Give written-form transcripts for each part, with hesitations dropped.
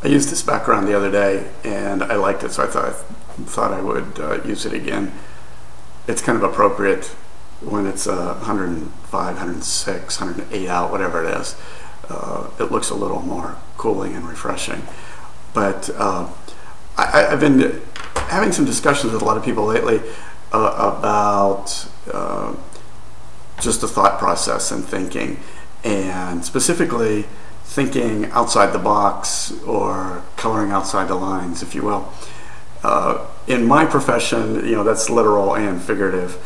I used this background the other day and I liked it, so I thought I would use it again. It's kind of appropriate when it's 105, 106, 108 out, whatever it is. It looks a little more cooling and refreshing. But I've been having some discussions with a lot of people lately about just the thought process and thinking, and specifically thinking outside the box or coloring outside the lines, if you will. In my profession, that's literal and figurative.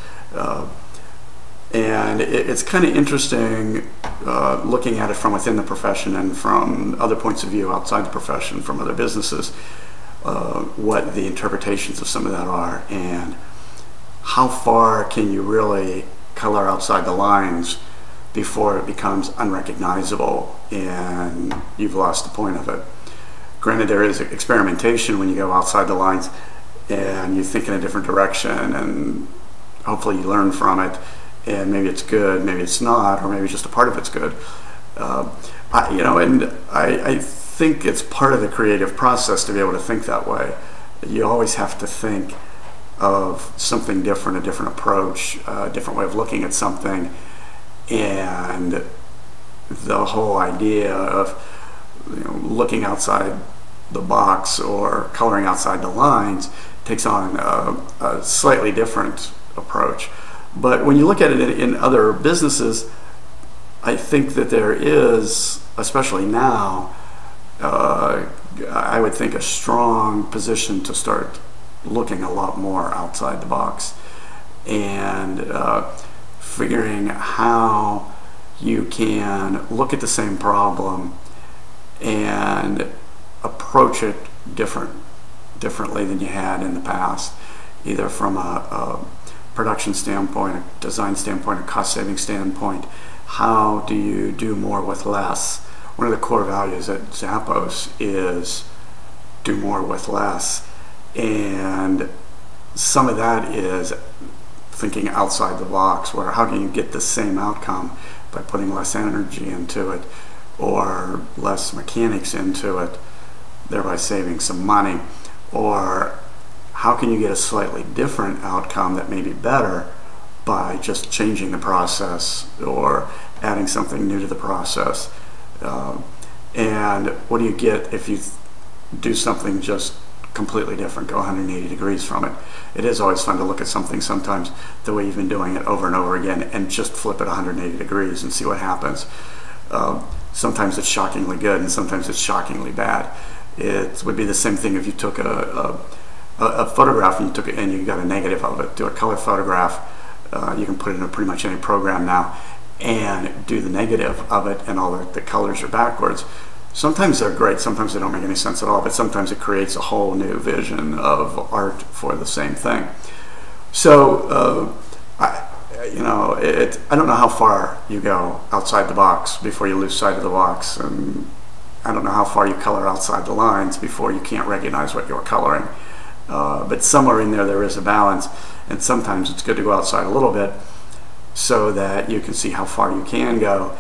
And it's kind of interesting looking at it from within the profession and from other points of view outside the profession, from other businesses, what the interpretations of some of that are, and how far can you really color outside the lines before it becomes unrecognizable and you've lost the point of it. Granted, there is experimentation when you go outside the lines and you think in a different direction, and hopefully you learn from it, and maybe it's good, maybe it's not, or maybe just a part of it's good. I think it's part of the creative process to be able to think that way. You always have to think of something different, a different approach, a different way of looking at something, and the whole idea of looking outside the box or coloring outside the lines takes on a slightly different approach. But when you look at it in other businesses, I think that there is, especially now, I would think a strong position to start looking a lot more outside the box and figuring how you can look at the same problem and approach it differently than you had in the past, either from a production standpoint, a design standpoint, a cost-saving standpoint. How do you do more with less? One of the core values at Zappos is do more with less, and some of that is thinking outside the box, where how can you get the same outcome by putting less energy into it or less mechanics into it, thereby saving some money, or how can you get a slightly different outcome that may be better by just changing the process or adding something new to the process. And what do you get if you do something just completely different, go 180 degrees from it? It is always fun to look at something sometimes the way you've been doing it over and over again and just flip it 180 degrees and see what happens. Sometimes it's shockingly good and sometimes it's shockingly bad. It would be the same thing if you took a photograph and you took it and you got a negative of it. Do a color photograph. You can put it in pretty much any program now and do the negative of it, and all the colors are backwards. Sometimes they're great, sometimes they don't make any sense at all, but sometimes it creates a whole new vision of art for the same thing. So I don't know how far you go outside the box before you lose sight of the box, and I don't know how far you color outside the lines before you can't recognize what you're coloring. But somewhere in there is a balance, and sometimes it's good to go outside a little bit so that you can see how far you can go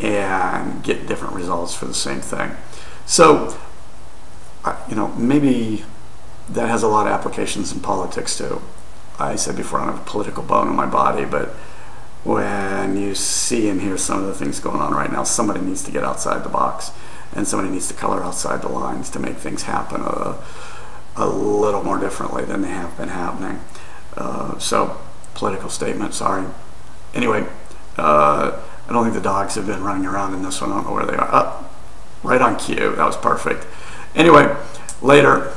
and get different results for the same thing. So, maybe that has a lot of applications in politics too. I said before, I don't have a political bone in my body, but when you see and hear some of the things going on right now, somebody needs to get outside the box, and somebody needs to color outside the lines to make things happen a little more differently than they have been happening. So, political statement, sorry. Anyway, I don't think the dogs have been running around in this one. I don't know where they are. Oh, right on cue. That was perfect. Anyway, later.